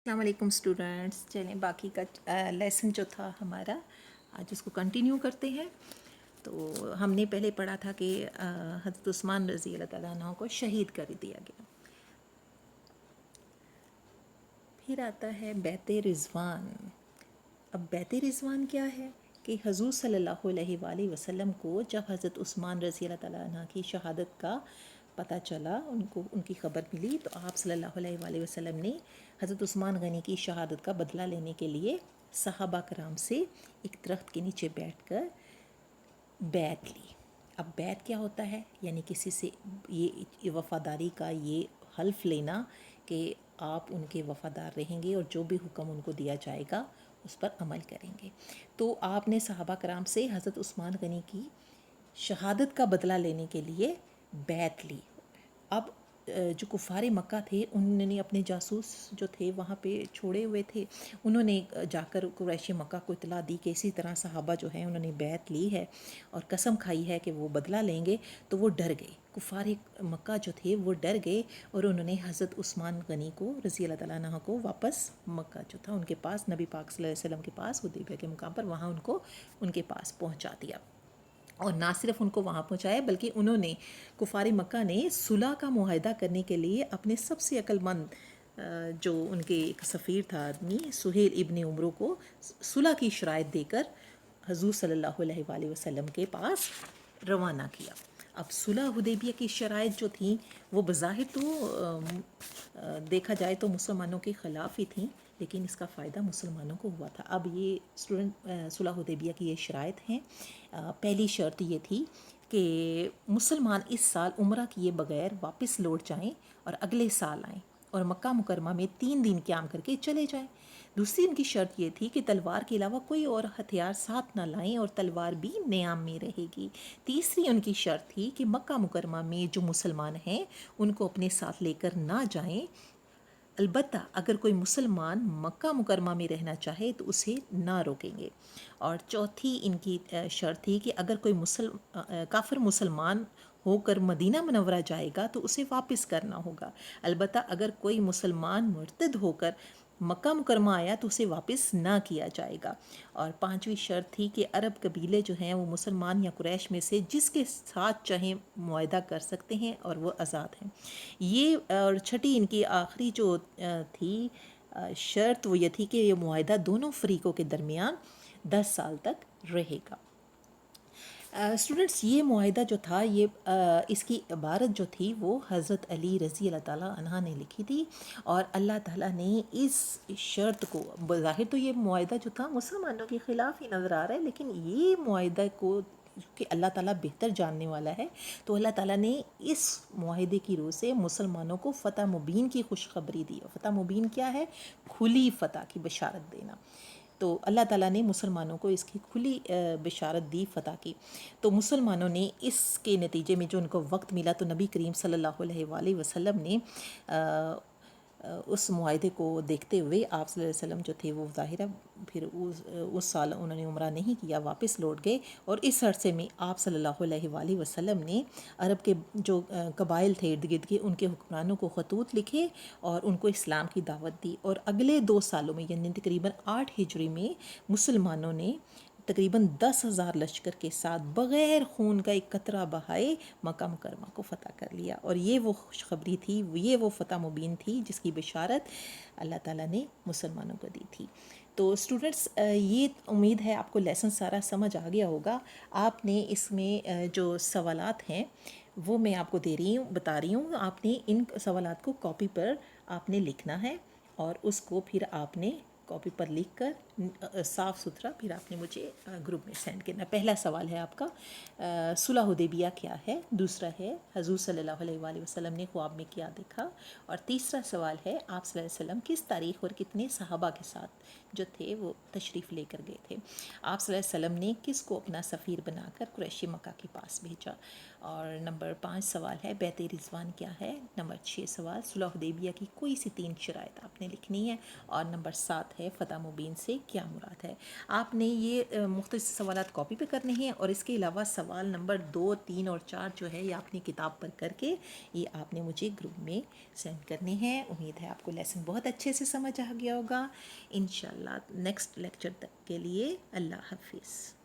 السلام علیکم اسٹوڈنٹس، چلیں باقی کا لیسن جو تھا ہمارا آج اس کو کنٹینیو کرتے ہیں۔ تو ہم نے پہلے پڑھا تھا کہ حضرت عثمان رضی اللہ تعالیٰ عنہ کو شہید کر دیا گیا۔ پھر آتا ہے بیعت رضوان۔ اب بیعت رضوان کیا ہے کہ حضور صلی اللہ علیہ وآلہ وسلم کو جب حضرت عثمان رضی اللہ تعالیٰ عنہ کی شہادت کا پتہ چلا، ان کی خبر ملی، تو آپ صلی اللہ علیہ وآلہ وسلم نے حضرت عثمان غنی کی شہادت کا بدلہ لینے کے لیے صحابہ کرام سے ایک درخت کے نیچے بیٹھ کر بیعت لی۔ اب بیعت کیا ہوتا ہے؟ یعنی کسی سے یہ وفاداری کا یہ حلف لینا کہ آپ ان کے وفادار رہیں گے اور جو بھی حکم ان کو دیا جائے گا اس پر عمل کریں گے۔ تو آپ نے صحابہ کرام سے حضرت عثمان غنی کی شہادت کا بدلہ لینے کے لیے بیعت لی۔ اب جو کفار مکہ تھے انہوں نے اپنے جاسوس جو تھے وہاں پہ چھوڑے ہوئے تھے، انہوں نے جا کر قریش مکہ کو اطلاع دی کہ اسی طرح صحابہ جو ہیں انہوں نے بیعت لی ہے اور قسم کھائی ہے کہ وہ بدلہ لیں گے، تو وہ ڈر گئے۔ کفار مکہ جو تھے وہ ڈر گئے اور انہوں نے حضرت عثمان غنی کو رضی اللہ تعالیٰ عنہ کو واپس مکہ جو تھا ان کے پاس، نبی پاک صلی اللہ علیہ وسلم کے پاس، حدیبیہ کے مقام پر وہاں ان کے پاس پہنچا دیا۔ اور نہ صرف ان کو وہاں پہنچایا بلکہ انہوں نے کفار مکہ نے صلح کا معاہدہ کرنے کے لیے اپنے سب سے عقل مند جو ان کے ایک سفیر تھا آدمی سہیل ابن عمرو کو صلح کی شرائط دے کر حضور صلی اللہ علیہ وآلہ وسلم کے پاس روانہ کیا۔ اب صلح حدیبیہ کی شرائط جو تھیں وہ بظاہر تو دیکھا جائے تو مسلمانوں کے خلاف ہی تھیں، لیکن اس کا فائدہ مسلمانوں کو ہوا تھا۔ اب یہ صلح حدیبیہ کی یہ شرائط ہیں۔ پہلی شرط یہ تھی کہ مسلمان اس سال عمرہ کیے بغیر واپس لوٹ جائیں اور اگلے سال آئیں اور مکہ مکرمہ میں 3 دن قیام کر کے چلے جائیں۔ دوسری ان کی شرط یہ تھی کہ تلوار کے علاوہ کوئی اور ہتھیار ساتھ نہ لائیں اور تلوار بھی نیام میں رہے گی۔ تیسری ان کی شرط تھی کہ مکہ مکرمہ میں جو مسلمان ہیں ان کو اپنے ساتھ لے کر نہ جائیں، البتہ اگر کوئی مسلمان مکہ مکرمہ میں رہنا چاہے تو اسے نہ روکیں گے۔ اور چوتھی ان کی شرط تھی کہ اگر کوئی کافر مسلمان ہو کر مدینہ منورہ جائے گا تو اسے واپس کرنا ہوگا، البتہ اگر کوئی مسلمان مرتد ہو کر مکہ مکرمہ آیا تو اسے واپس نہ کیا جائے گا۔ اور پانچویں شرط تھی کہ عرب قبیلے جو ہیں وہ مسلمان یا قریش میں سے جس کے ساتھ چاہیں معاہدہ کر سکتے ہیں اور وہ آزاد ہیں۔ یہ اور چھٹی ان کی آخری جو تھی شرط وہ یہ تھی کہ یہ معاہدہ دونوں فریقوں کے درمیان 10 سال تک رہے گا۔ اسٹوڈنٹس، یہ معاہدہ جو تھا یہ اس کی عبارت جو تھی وہ حضرت علی رضی اللہ تعالیٰ عنہ نے لکھی تھی، اور اللہ تعالیٰ نے اس شرط کو، بظاہر تو یہ معاہدہ جو تھا مسلمانوں کے خلاف ہی نظر آ رہا ہے، لیکن یہ معاہدہ کو کہ اللہ تعالیٰ بہتر جاننے والا ہے، تو اللہ تعالیٰ نے اس معاہدے کی روح سے مسلمانوں کو فتح مبین کی خوشخبری دی۔ فتح مبین کیا ہے؟ کھلی فتح کی بشارت دینا۔ تو اللہ تعالیٰ نے مسلمانوں کو اس کی کھلی بشارت دی فتح کی۔ تو مسلمانوں نے اس کے نتیجے میں جو ان کو وقت ملا تو نبی کریم صلی اللہ علیہ وآلہ وسلم نے اس معاہدے کو دیکھتے ہوئے آپ صلی اللہ علیہ وسلم جو تھے وہ ظاہرہ پھر اس سال انہوں نے عمرہ نہیں کیا، واپس لوٹ گئے، اور اس عرصے میں آپ صلی اللہ علیہ وآلہ وسلم نے عرب کے جو قبائل تھے ارد گرد کے ان کے حکمرانوں کو خطوط لکھے اور ان کو اسلام کی دعوت دی، اور اگلے 2 سالوں میں یعنی تقریباً 8 ہجری میں مسلمانوں نے تقریباً 10,000 لشکر کے ساتھ بغیر خون کا ایک قطرہ بہائے مکہ مکرمہ کو فتح کر لیا۔ اور یہ وہ خوشخبری تھی، یہ وہ فتح مبین تھی جس کی بشارت اللہ تعالیٰ نے مسلمانوں کو دی تھی۔ تو اسٹوڈنٹس، یہ امید ہے آپ کو لیسن سارا سمجھ آ گیا ہوگا۔ آپ نے اس میں جو سوالات ہیں وہ میں آپ کو بتا رہی ہوں، آپ نے ان سوالات کو کاپی پر آپ نے لکھنا ہے، اور اس کو پھر آپ نے کاپی پر لکھ کر صاف ستھرا پھر آپ نے مجھے گروپ میں سینڈ کرنا۔ پہلا سوال ہے آپ کا صلح حدیبیہ کیا ہے، دوسرا ہے حضور صلی اللہ علیہ وآلہ وسلم نے خواب میں کیا دیکھا، اور تیسرا سوال ہے آپ صلی اللہ علیہ وسلم کس تاریخ اور کتنے صحابہ کے ساتھ جو تھے وہ تشریف لے کر گئے تھے، آپ صلی اللہ علیہ وسلم نے کس کو اپنا سفیر بنا کر قریش مکہ کے پاس بھیجا، اور نمبر 5 سوال ہے بیت رضوان کیا ہے. نمبر 6 سوال صلح حدیبیہ کی کوئی سی 3 شرائط آپ نے لکھنی ہے. اور نمبر 7 ہے فتح مبین سے کیا مراد ہے. آپ نے یہ مختصر سوالات کاپی پہ کرنے ہیں، اور اس کے علاوہ سوال نمبر 2، 3 اور 4 جو ہے یہ اپنی کتاب پر کر کے یہ آپ نے مجھے گروپ میں سینڈ کرنے ہیں. امید ہے آپ کو لیسن بہت اچھے سے سمجھ آ گیا ہوگا. انشاءاللہ نیکسٹ لیکچر تک کے لیے اللہ حافظ.